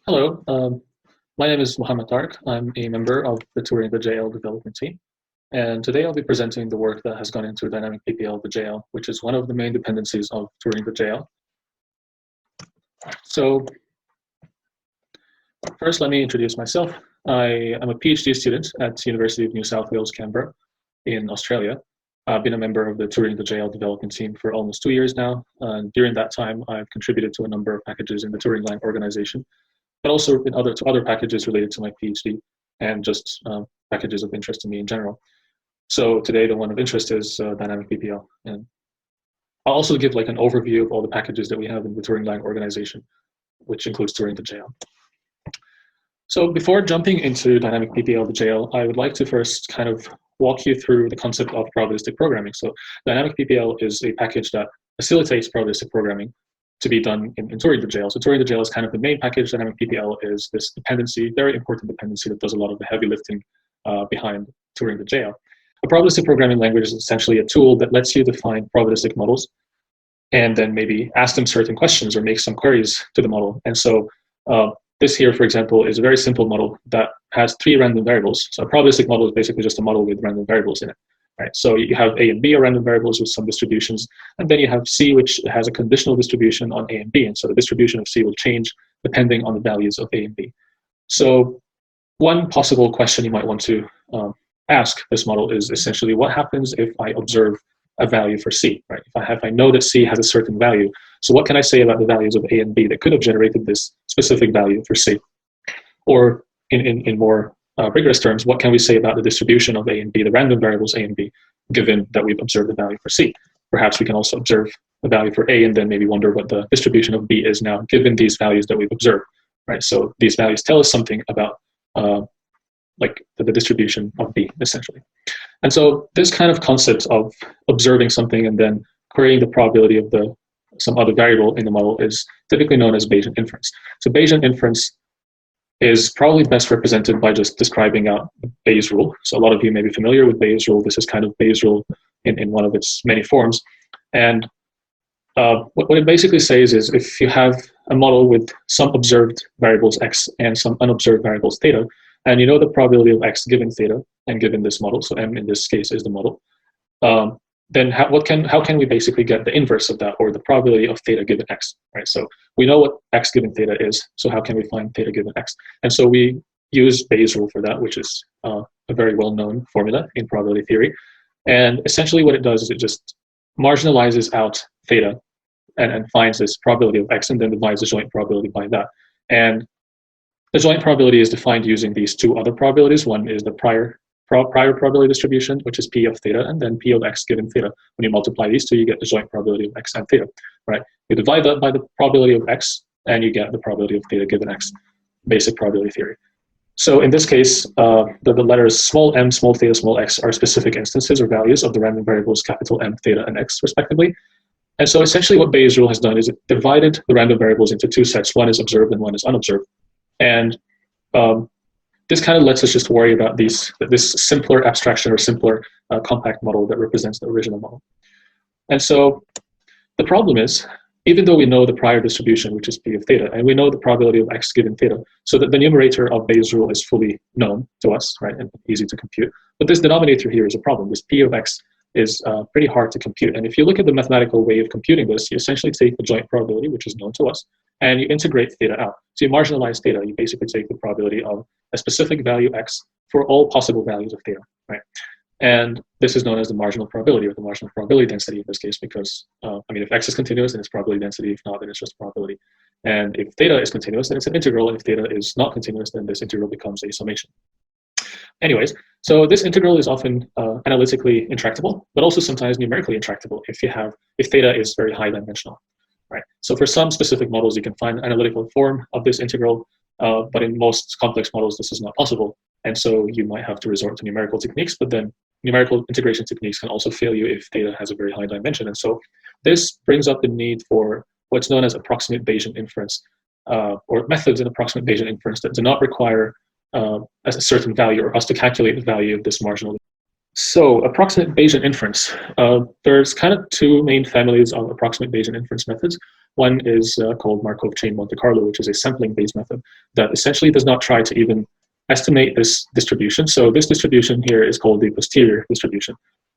Hello, my name is Mohamed Tarek. I'm a member of the Turing.jl development team. And today I'll be presenting the work that has gone into DynamicPPL.jl, which is one of the main dependencies of Turing.jl. So first, let me introduce myself. I am a PhD student at the University of New South Wales, Canberra in Australia. I've been a member of the Turing.jl development team for almost 2 years now. And during that time, I've contributed to a number of packages in the Turing-Lang organization, but also in other packages related to my PhD and just packages of interest to me in general. So today the one of interest is DynamicPPL. And I'll also give like an overview of all the packages that we have in the Turing-Lang organization, which includes Turing.jl. So before jumping into DynamicPPL.jl, I would like to first kind of walk you through the concept of probabilistic programming. So DynamicPPL is a package that facilitates probabilistic programming to be done in Turing.jl. So Turing.jl is kind of the main package. DynamicPPL is this dependency, very important dependency that does a lot of the heavy lifting behind Turing.jl. A probabilistic programming language is essentially a tool that lets you define probabilistic models and then maybe ask them certain questions or make some queries to the model. And so this here, for example, is a very simple model that has 3 random variables. So a probabilistic model is basically just a model with random variables in it. Right, so you have A and B are random variables with some distributions, and then you have C, which has a conditional distribution on A and B, and so the distribution of C will change depending on the values of A and B. So one possible question you might want to ask this model is essentially, what happens if I observe a value for C? Right, if I know that C has a certain value, so what can I say about the values of A and B that could have generated this specific value for C? Or in more rigorous terms, what can we say about the distribution of A and B, the random variables A and B, given that we've observed the value for C? Perhaps we can also observe a value for A and then maybe wonder what the distribution of B is now, given these values that we've observed, right? So these values tell us something about like the distribution of B, essentially. And so this kind of concept of observing something and then querying the probability of some other variable in the model is typically known as Bayesian inference. So Bayesian inference is probably best represented by just describing out Bayes' rule. So a lot of you may be familiar with Bayes' rule. This is kind of Bayes' rule in one of its many forms. And what it basically says is, if you have a model with some observed variables x and some unobserved variables theta, and you know the probability of x given theta and given this model, so m in this case is the model, then how can we basically get the inverse of that, or the probability of theta given x, right? So we know what x given theta is, so how can we find theta given x? And so we use Bayes' rule for that, which is a very well-known formula in probability theory. And essentially what it does is it just marginalizes out theta and finds this probability of x and then divides the joint probability by that. And the joint probability is defined using these 2 other probabilities. One is the prior probability distribution, which is P of theta, and then P of x given theta. When you multiply these 2, you get the joint probability of x and theta, right? You divide that by the probability of x, and you get the probability of theta given x, basic probability theory. So in this case, the letters small m, small theta, small x are specific instances or values of the random variables capital M, theta, and x, respectively. And so essentially what Bayes' rule has done is it divided the random variables into 2 sets. One is observed and one is unobserved. And this kind of lets us just worry about this simpler abstraction or simpler compact model that represents the original model. And so the problem is, even though we know the prior distribution, which is P of theta, and we know the probability of x given theta, so that the numerator of Bayes' rule is fully known to us, right, and easy to compute. But this denominator here is a problem. This P of x is pretty hard to compute. And if you look at the mathematical way of computing this, you essentially take the joint probability, which is known to us, and you integrate theta out. So you marginalize theta. You basically take the probability of a specific value x for all possible values of theta, right? And this is known as the marginal probability, or the marginal probability density in this case, because, if x is continuous, then it's probability density. If not, then it's just probability. And if theta is continuous, then it's an integral. And if theta is not continuous, then this integral becomes a summation. Anyways, so this integral is often analytically intractable, but also sometimes numerically intractable if theta is very high dimensional, right? So for some specific models, you can find analytical form of this integral, but in most complex models, this is not possible. And so you might have to resort to numerical techniques, but then numerical integration techniques can also fail you if theta has a very high dimension. And so this brings up the need for what's known as approximate Bayesian inference, or methods in approximate Bayesian inference that do not require a certain value or us to calculate the value of this marginal. So approximate Bayesian inference, there's kind of two main families of approximate Bayesian inference methods. One is called Markov chain Monte Carlo, which is a sampling-based method that essentially does not try to even estimate this distribution. So this distribution here is called the posterior distribution.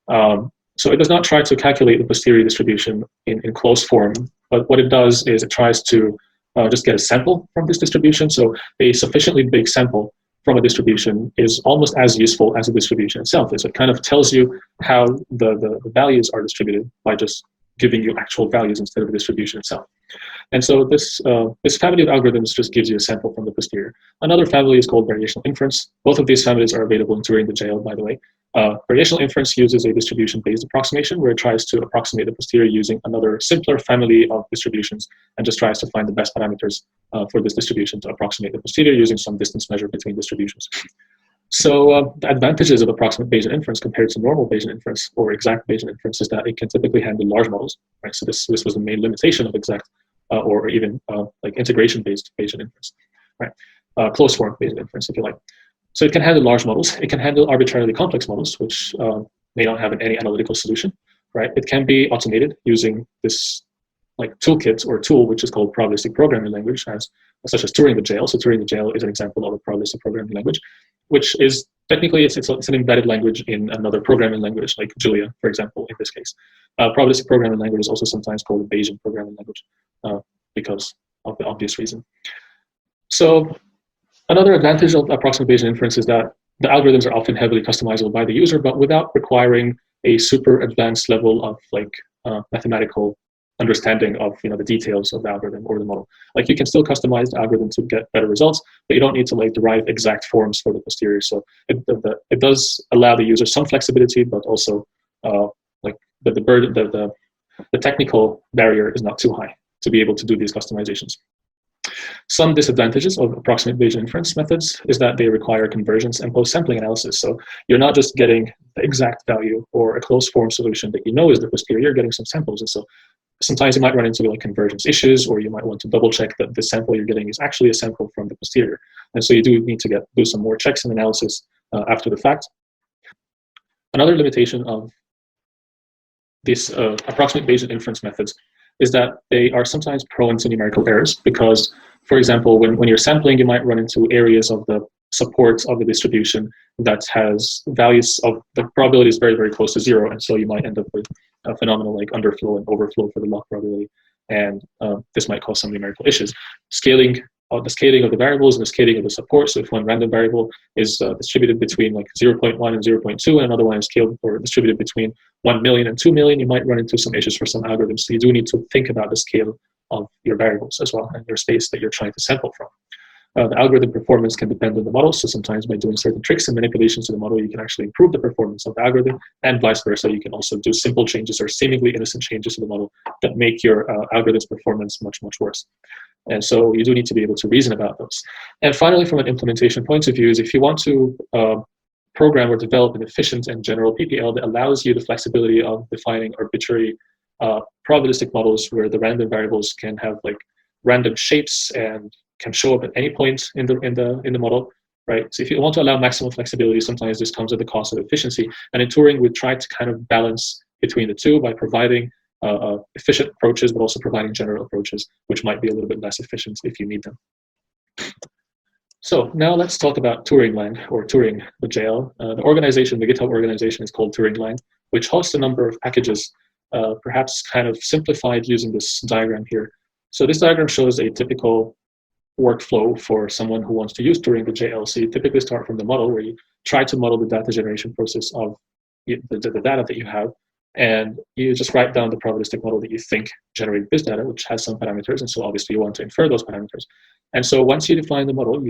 So it does not try to calculate the posterior distribution in closed form, but what it does is it tries to just get a sample from this distribution. So a sufficiently big sample from a distribution is almost as useful as the distribution itself is. It kind of tells you how the values are distributed by just giving you actual values instead of the distribution itself. And so this family of algorithms just gives you a sample from the posterior. Another family is called variational inference. Both of these families are available in Turing.jl, by the way. Variational inference uses a distribution-based approximation where it tries to approximate the posterior using another simpler family of distributions and just tries to find the best parameters for this distribution to approximate the posterior using some distance measure between distributions. So the advantages of approximate Bayesian inference compared to normal Bayesian inference or exact Bayesian inference is that it can typically handle large models, right? So this was the main limitation of exact or even like integration-based Bayesian inference, right? Closed form Bayesian inference, if you like. So it can handle large models. It can handle arbitrarily complex models, which may not have any analytical solution, right? It can be automated using this like toolkit or tool, which is called probabilistic programming language, such as Turing.jl. So Turing.jl is an example of a probabilistic programming language, which is technically it's an embedded language in another programming language, like Julia, for example, in this case. Probabilistic programming language is also sometimes called a Bayesian programming language because of the obvious reason. So another advantage of approximate Bayesian inference is that the algorithms are often heavily customizable by the user, but without requiring a super advanced level of like mathematical understanding of the details of the algorithm or the model. Like you can still customize the algorithm to get better results, but you don't need to like derive exact forms for the posterior. So it does allow the user some flexibility, but also like the technical barrier is not too high to be able to do these customizations. Some disadvantages of approximate Bayesian inference methods is that they require convergence and post-sampling analysis. So you're not just getting the exact value or a closed form solution that you know is the posterior, you're getting some samples. And so sometimes you might run into like convergence issues, or you might want to double check that the sample you're getting is actually a sample from the posterior. And so you do need to do some more checks and analysis after the fact. Another limitation of these approximate Bayesian inference methods is that they are sometimes prone to numerical errors because, for example, when you're sampling, you might run into areas of the support of the distribution that has values of the probability is very, very close to zero. And so you might end up with a phenomenon like underflow and overflow for the lock probability. And this might cause some numerical issues. The scaling of the variables and the scaling of the support. So if one random variable is distributed between like 0.1 and 0.2, and another one is scaled or distributed between 1 million and 2 million, you might run into some issues for some algorithms. So you do need to think about the scale of your variables as well and your space that you're trying to sample from. The algorithm performance can depend on the model. So sometimes by doing certain tricks and manipulations to the model, you can actually improve the performance of the algorithm, and vice versa. You can also do simple changes or seemingly innocent changes to the model that make your algorithm's performance much, much worse. And so you do need to be able to reason about those. And finally, from an implementation point of view, is if you want to program or develop an efficient and general PPL that allows you the flexibility of defining arbitrary probabilistic models where the random variables can have like random shapes and can show up at any point in the model, right? So if you want to allow maximum flexibility, sometimes this comes at the cost of efficiency. And in Turing, we try to kind of balance between the two by providing efficient approaches, but also providing general approaches, which might be a little bit less efficient if you need them. So now let's talk about Turing-Lang or Turing.jl. The organization, the GitHub organization is called Turing-Lang, which hosts a number of packages, perhaps kind of simplified using this diagram here. So this diagram shows a typical workflow for someone who wants to use Turing.jl. So you typically start from the model where you try to model the data generation process of the data that you have, and you just write down the probabilistic model that you think generated this data, which has some parameters, and so obviously you want to infer those parameters. And so once you define the model,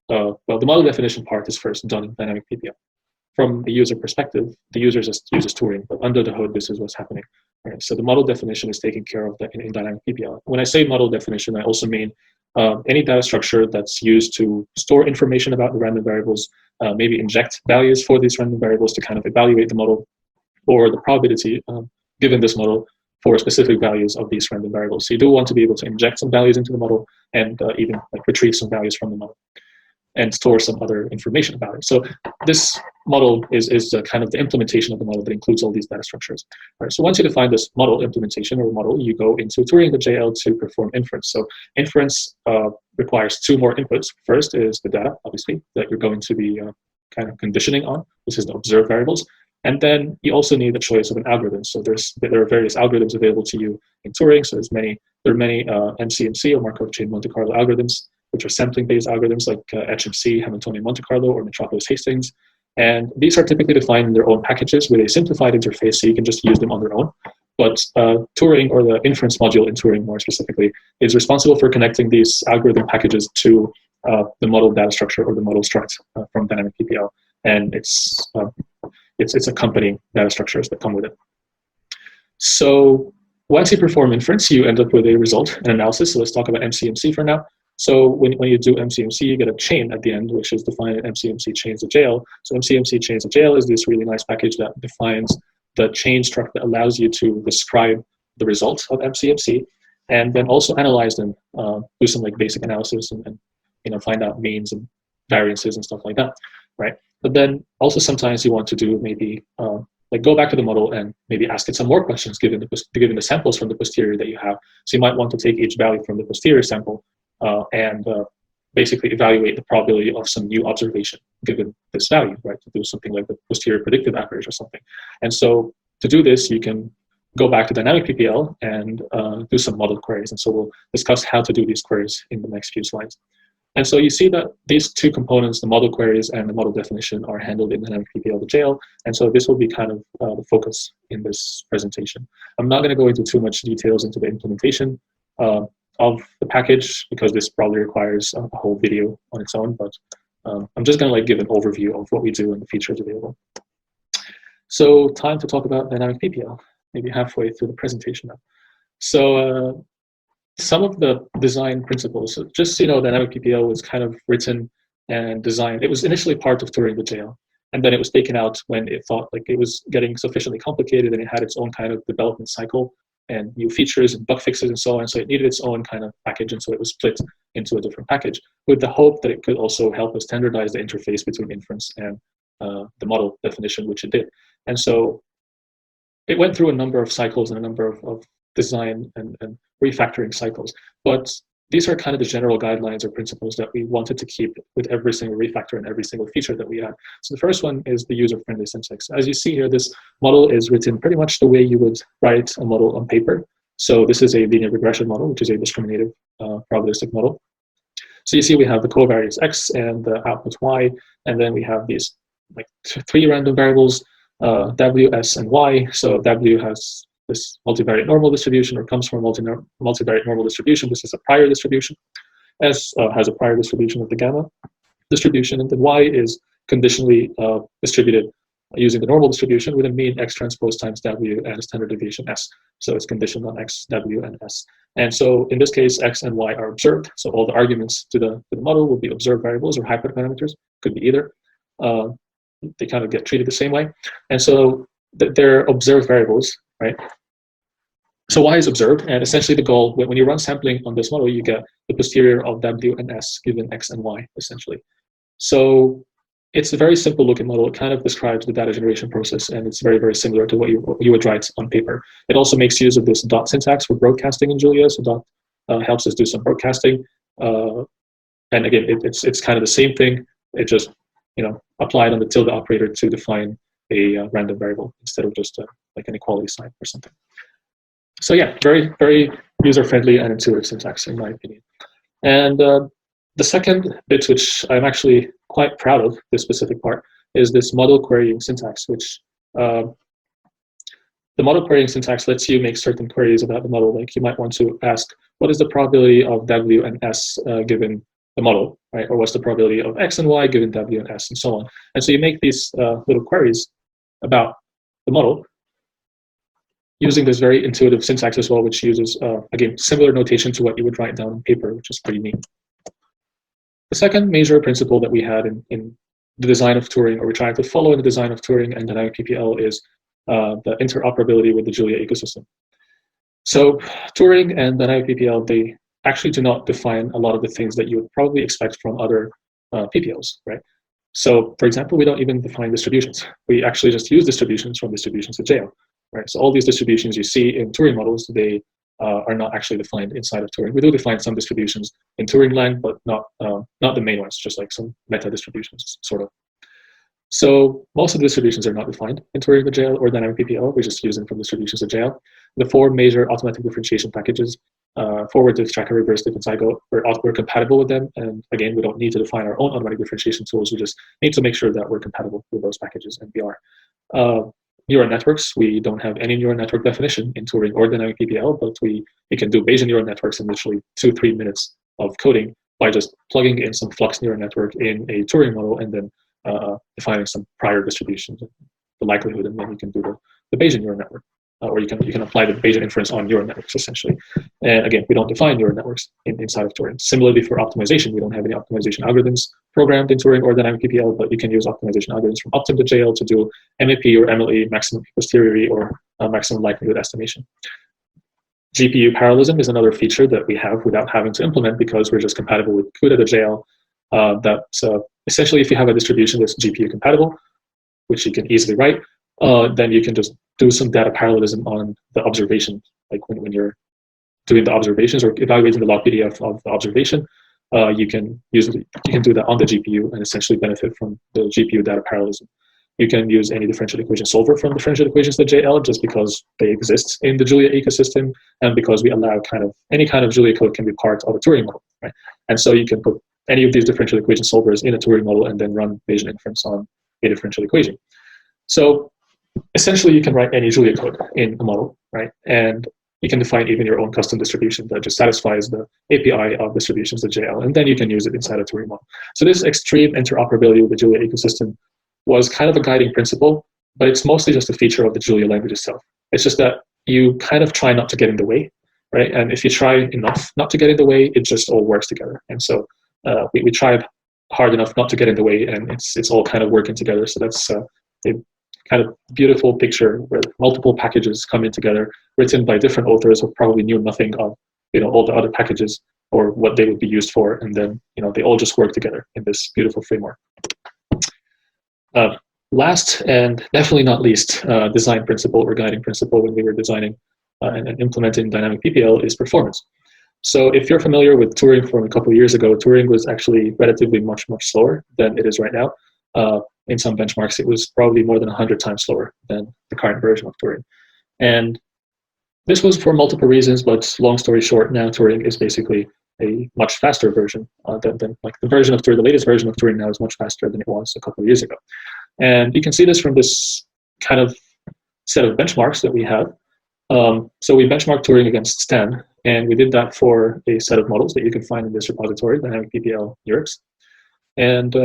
the model definition part is first done in DynamicPPL. From the user perspective, the user just uses Turing, but under the hood, this is what's happening. Right? So the model definition is taken care of in DynamicPPL. When I say model definition, I also mean any data structure that's used to store information about the random variables, maybe inject values for these random variables to kind of evaluate the model or the probability given this model for specific values of these random variables. So you do want to be able to inject some values into the model and even like retrieve some values from the model and store some other information about it. So this model is kind of the implementation of the model that includes all these data structures. All right, so once you define this model implementation or model, you go into Turing.jl to perform inference. So inference requires two more inputs. First is the data, obviously, that you're going to be kind of conditioning on. This is the observed variables. And then you also need the choice of an algorithm. So there are various algorithms available to you in Turing. So there are many MCMC or Markov chain Monte Carlo algorithms, which are sampling-based algorithms like HMC, Hamiltonian Monte Carlo, or Metropolis Hastings. And these are typically defined in their own packages with a simplified interface, so you can just use them on their own. But Turing, or the inference module in Turing more specifically, is responsible for connecting these algorithm packages to the model data structure or the model struct from DynamicPPL. And it's accompanying data structures that come with it. So once you perform inference, you end up with a result, an analysis. So let's talk about MCMC for now. So when you do MCMC, you get a chain at the end, which is defined in MCMC chains.jl. So MCMC chains.jl is this really nice package that defines the chain struct that allows you to describe the results of MCMC and then also analyze them, do some like basic analysis and find out means and variances and stuff like that, right? But then also sometimes you want to do maybe like go back to the model and maybe ask it some more questions given the samples from the posterior that you have. So you might want to take each value from the posterior sample and basically evaluate the probability of some new observation given this value, right? To do something like the posterior predictive average or something. And so to do this, you can go back to DynamicPPL and do some model queries. And so we'll discuss how to do these queries in the next few slides. And so you see that these two components, the model queries and the model definition, are handled in DynamicPPL.jl. And so this will be kind of the focus in this presentation. I'm not going to go into too much details into the implementation of the package because this probably requires a whole video on its own, but I'm just going to like give an overview of what we do and the features available. So time to talk about DynamicPPL, maybe halfway through the presentation now. So some of the design principles, so just so you know, DynamicPPL was kind of written and designed. It was initially part of Turing.jl, and then it was taken out when it thought like it was getting sufficiently complicated and it had its own kind of development cycle and new features and bug fixes and so on. So it needed its own kind of package, and so it was split into a different package with the hope that it could also help us standardize the interface between inference and the model definition, which it did. And so it went through a number of cycles and a number of design and refactoring cycles. But these are kind of the general guidelines or principles that we wanted to keep with every single refactor and every single feature that we had. So the first one is the user-friendly syntax. As you see here, this model is written pretty much the way you would write a model on paper. So this is a linear regression model, which is a discriminative probabilistic model. So you see we have the covariates x and the output y, and then we have these like three random variables, w, s, and y. So w has this multivariate normal distribution, or comes from a multivariate normal distribution. This is a prior distribution. S has a prior distribution of the gamma distribution, and then y is conditionally distributed using the normal distribution with a mean x transpose times w and a standard deviation s. So it's conditioned on x, w, and s. And so in this case, x and y are observed. So all the arguments to the model will be observed variables or hyperparameters, could be either. They kind of get treated the same way. And so they're observed variables, right? So y is observed, and essentially the goal, when you run sampling on this model, you get the posterior of w and s given x and y, essentially. So it's a very simple looking model. It kind of describes the data generation process, and it's very, very similar to what you would write on paper. It also makes use of this dot syntax for broadcasting in Julia, so dot helps us do some broadcasting. And again, it's kind of the same thing. It just applied on the tilde operator to define a random variable instead of just like an equality sign or something. So yeah, very, very user-friendly and intuitive syntax in my opinion. And the second bit, which I'm actually quite proud of, this specific part, is this model querying syntax, which the model querying syntax lets you make certain queries about the model. Like you might want to ask, what is the probability of w and s given the model, right? Or what's the probability of x and y given w and s, and so on. And so you make these little queries about the model using this very intuitive syntax as well, which uses, again, similar notation to what you would write down on paper, which is pretty neat. The second major principle that we had in the design of Turing, or we tried to follow in the design of Turing and DynamicPPL, is the interoperability with the Julia ecosystem. So Turing and DynamicPPL, they actually do not define a lot of the things that you would probably expect from other PPLs, right? So for example, we don't even define distributions. We actually just use distributions from distributions.jl, right? So all these distributions you see in Turing models, they are not actually defined inside of Turing. We do define some distributions in Turing lang, but not the main ones, just like some meta distributions, sort of. So most of the distributions are not defined in Turing.jl or DynamicPPL. We just use them from distributions.jl. The four major automatic differentiation packages, forward diff, tracker, reverse diff, and zygote, we're compatible with them. And again, we don't need to define our own automatic differentiation tools. We just need to make sure that we're compatible with those packages, and we are. Neural networks, we don't have any neural network definition in Turing or DynamicPPL, but we can do Bayesian neural networks in literally 2-3 minutes of coding by just plugging in some flux neural network in a Turing model and then defining some prior distributions, the likelihood, and then you can do the Bayesian neural network, or you can apply the Bayesian inference on neural networks essentially. And again, we don't define neural networks inside of Turing. Similarly, for optimization, we don't have any optimization algorithms programmed in Turing or DynamicPPL, but you can use optimization algorithms from Optim.jl to do MAP or MLE, maximum posteriori, or maximum likelihood estimation. GPU parallelism is another feature that we have without having to implement because we're just compatible with CUDA.jl. Essentially, if you have a distribution that's GPU compatible, which you can easily write, then you can just do some data parallelism on the observation. Like when you're doing the observations or evaluating the log PDF of the observation, you can do that on the GPU and essentially benefit from the GPU data parallelism. You can use any differential equation solver from differential equations.jl just because they exist in the Julia ecosystem and because we allow any kind of Julia code can be part of a Turing model, right? And so you can put any of these differential equation solvers in a Turing model and then run Bayesian inference on a differential equation. So essentially, you can write any Julia code in a model, right? And you can define even your own custom distribution that just satisfies the API of distributions.jl, and then you can use it inside a Turing model. So this extreme interoperability with the Julia ecosystem was kind of a guiding principle, but it's mostly just a feature of the Julia language itself. It's just that you kind of try not to get in the way, right? And if you try enough not to get in the way, it just all works together. And so we tried hard enough not to get in the way, and it's all kind of working together. So that's a kind of beautiful picture where multiple packages come in together, written by different authors who probably knew nothing of all the other packages or what they would be used for, and then they all just work together in this beautiful framework. Last and definitely not least, design principle or guiding principle when we were designing and implementing DynamicPPL is performance. So if you're familiar with Turing from a couple of years ago, Turing was actually relatively much slower than it is right now. In some benchmarks, it was probably more than 100 times slower than the current version of Turing. And this was for multiple reasons, but long story short, now Turing is basically a much faster version than like the version of Turing. The latest version of Turing now is much faster than it was a couple of years ago. And you can see this from this kind of set of benchmarks that we have. So we benchmarked Turing against Stan, and we did that for a set of models that you can find in this repository, DynamicPPL Lyrics. And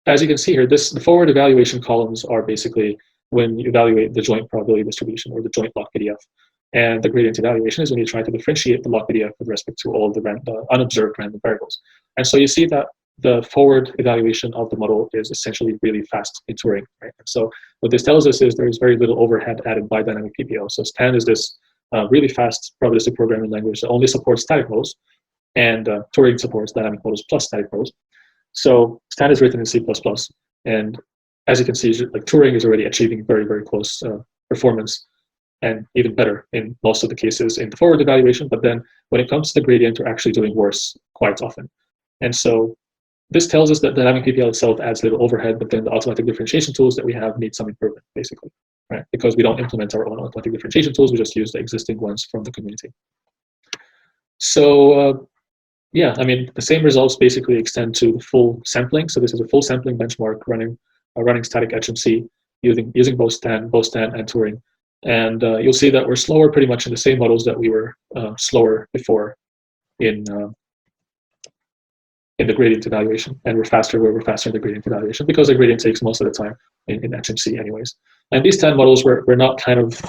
as you can see here, the forward evaluation columns are basically when you evaluate the joint probability distribution or the joint log PDF. And the gradient evaluation is when you try to differentiate the log PDF with respect to all the unobserved random variables. And so you see that the forward evaluation of the model is essentially really fast in Turing, right? And so what this tells us is there is very little overhead added by DynamicPPL. So Stan is this really fast probabilistic programming language that only supports static models, and Turing supports dynamic models plus static models. So Stan is written in C++, and as you can see, like Turing is already achieving very close performance, and even better in most of the cases in the forward evaluation. But then when it comes to the gradient, we're actually doing worse quite often. And so this tells us that DynamicPPL itself adds little overhead, but then the automatic differentiation tools that we have need some improvement, basically, right? Because we don't implement our own automatic differentiation tools, we just use the existing ones from the community. So yeah, I mean, the same results basically extend to the full sampling. So this is a full sampling benchmark running static HMC using both Stan and Turing. And you'll see that we're slower pretty much in the same models that we were slower before in the gradient evaluation, and we're faster where we're faster in the gradient evaluation because the gradient takes most of the time in HMC anyways. And these Stan models were not kind of,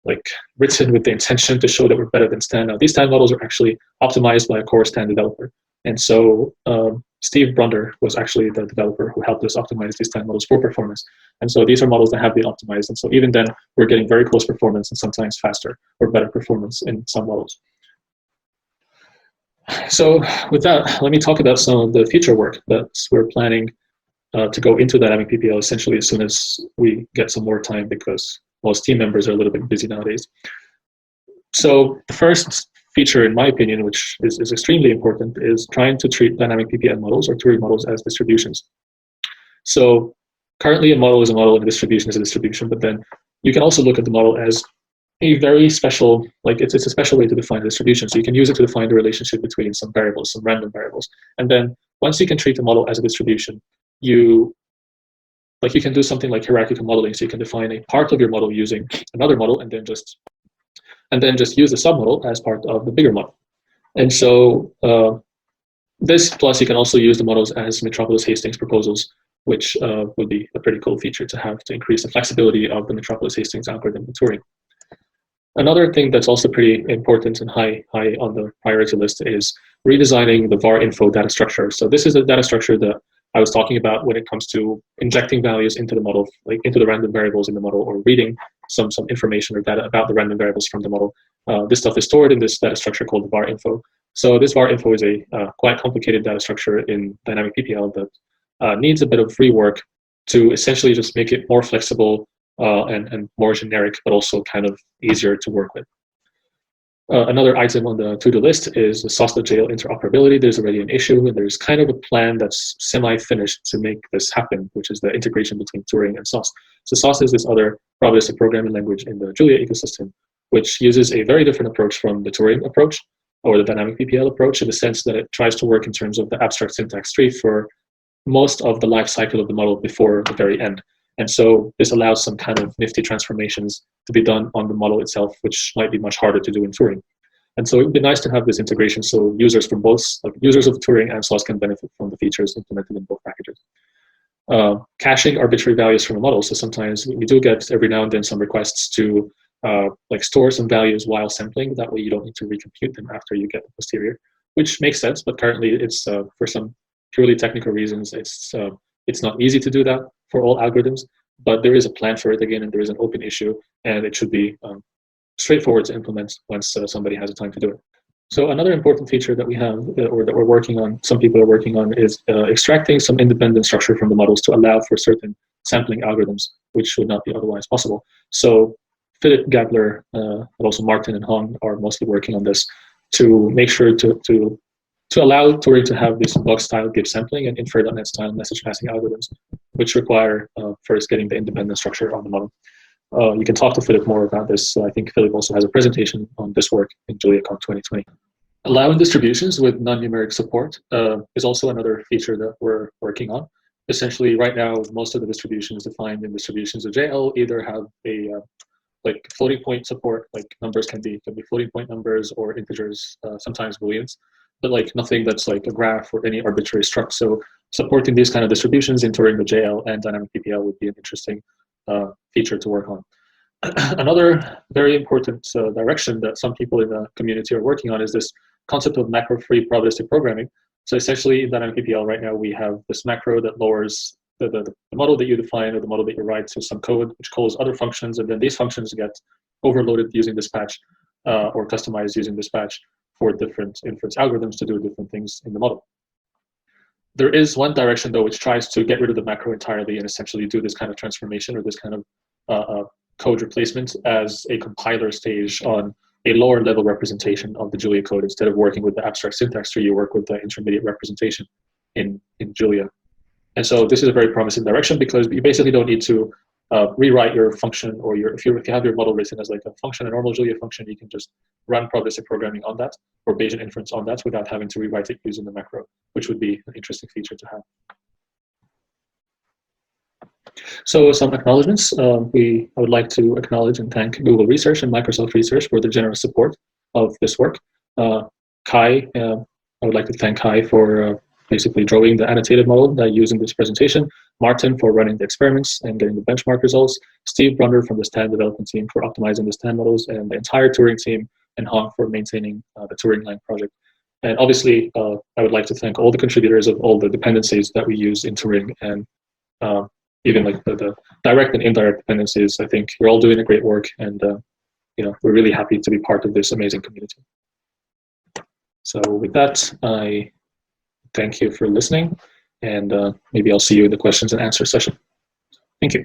like written with the intention to show that we're better than Stan. Now, these Stan models are actually optimized by a core Stan developer. And so Steve Brunder was actually the developer who helped us optimize these 10 models for performance. And so these are models that have been optimized. And so even then, we're getting very close performance and sometimes faster or better performance in some models. So with that, let me talk about some of the future work that we're planning to go into DynamicPPL essentially as soon as we get some more time, because most team members are a little bit busy nowadays. So the first feature, in my opinion, which is extremely important, is trying to treat DynamicPPL models or Turing models as distributions. So currently a model is a model and a distribution is a distribution, but then you can also look at the model as a very special, like it's a special way to define a distribution. So you can use it to define the relationship between some variables, some random variables. And then once you can treat the model as a distribution, you can do something like hierarchical modeling. So you can define a part of your model using another model and then just use the submodel as part of the bigger model. And so this, plus you can also use the models as Metropolis Hastings proposals, which would be a pretty cool feature to have to increase the flexibility of the Metropolis Hastings algorithm in Turing. Another thing that's also pretty important and high on the priority list is redesigning the var info data structure. So this is a data structure that I was talking about when it comes to injecting values into the model, like into the random variables in the model, or reading some information or data about the random variables from the model. This stuff is stored in this data structure called the var info. So this var info is a quite complicated data structure in DynamicPPL that needs a bit of rework to essentially just make it more flexible and more generic, but also kind of easier to work with. Another item on the to-do list is the sauce.jl interoperability. There's already an issue, and there's kind of a plan that's semi-finished to make this happen, which is the integration between Turing and Sauce. So Sauce is this other probabilistic programming language in the Julia ecosystem, which uses a very different approach from the Turing approach or the DynamicPPL approach, in the sense that it tries to work in terms of the abstract syntax tree for most of the life cycle of the model before the very end. And so this allows some kind of nifty transformations to be done on the model itself, which might be much harder to do in Turing. And so it would be nice to have this integration so users from both, like users of Turing and Sauce, can benefit from the features implemented in both packages. Caching arbitrary values from a model. So sometimes we do get every now and then some requests to like store some values while sampling. That way you don't need to recompute them after you get the posterior, which makes sense. But currently it's for some purely technical reasons, it's not easy to do that for all algorithms, but there is a plan for it again, and there is an open issue, and it should be straightforward to implement once somebody has the time to do it. So another important feature that we have, or that we're working on, some people are working on, is extracting some independent structure from the models to allow for certain sampling algorithms, which would not be otherwise possible. So Philip Gabler, but also Martin and Han are mostly working on this to make sure to allow Turing to have this bug-style give sampling and infer.net style message passing algorithms, which require first getting the independent structure of the model. You can talk to Philip more about this. I think Philip also has a presentation on this work in JuliaCon 2020. Allowing distributions with non-numeric support is also another feature that we're working on. Essentially, right now, most of the distributions defined in distributions.jl either have a like floating point support, like numbers can be floating point numbers or integers, sometimes booleans, but like nothing that's like a graph or any arbitrary struct. So supporting these kind of distributions in Turing.jl and DynamicPPL would be an interesting feature to work on. Another very important direction that some people in the community are working on is this concept of macro-free probabilistic programming. So essentially in DynamicPPL right now, we have this macro that lowers the model that you define or the model that you write to some code, which calls other functions, and then these functions get overloaded using dispatch or customized using dispatch for different inference algorithms to do different things in the model. There is one direction, though, which tries to get rid of the macro entirely and essentially do this kind of transformation or this kind of code replacement as a compiler stage on a lower level representation of the Julia code. Instead of working with the abstract syntax tree, you work with the intermediate representation in Julia. And so this is a very promising direction because you basically don't need to rewrite your function, or if you have your model written as like a function, a normal Julia function, you can just run probabilistic programming on that or Bayesian inference on that without having to rewrite it using the macro, which would be an interesting feature to have. So some acknowledgements. I would like to acknowledge and thank Google Research and Microsoft Research for the generous support of this work. Kai, I would like to thank Kai for basically drawing the annotated model that I use in this presentation, Martin for running the experiments and getting the benchmark results, Steve Brunder from the STAN development team for optimizing the STAN models, and the entire Turing team, and Han for maintaining the Turing Lang project. And obviously, I would like to thank all the contributors of all the dependencies that we use in Turing, and even like the direct and indirect dependencies. I think you're all doing a great work, and we're really happy to be part of this amazing community. So with that, I thank you for listening, and maybe I'll see you in the questions and answer session. Thank you.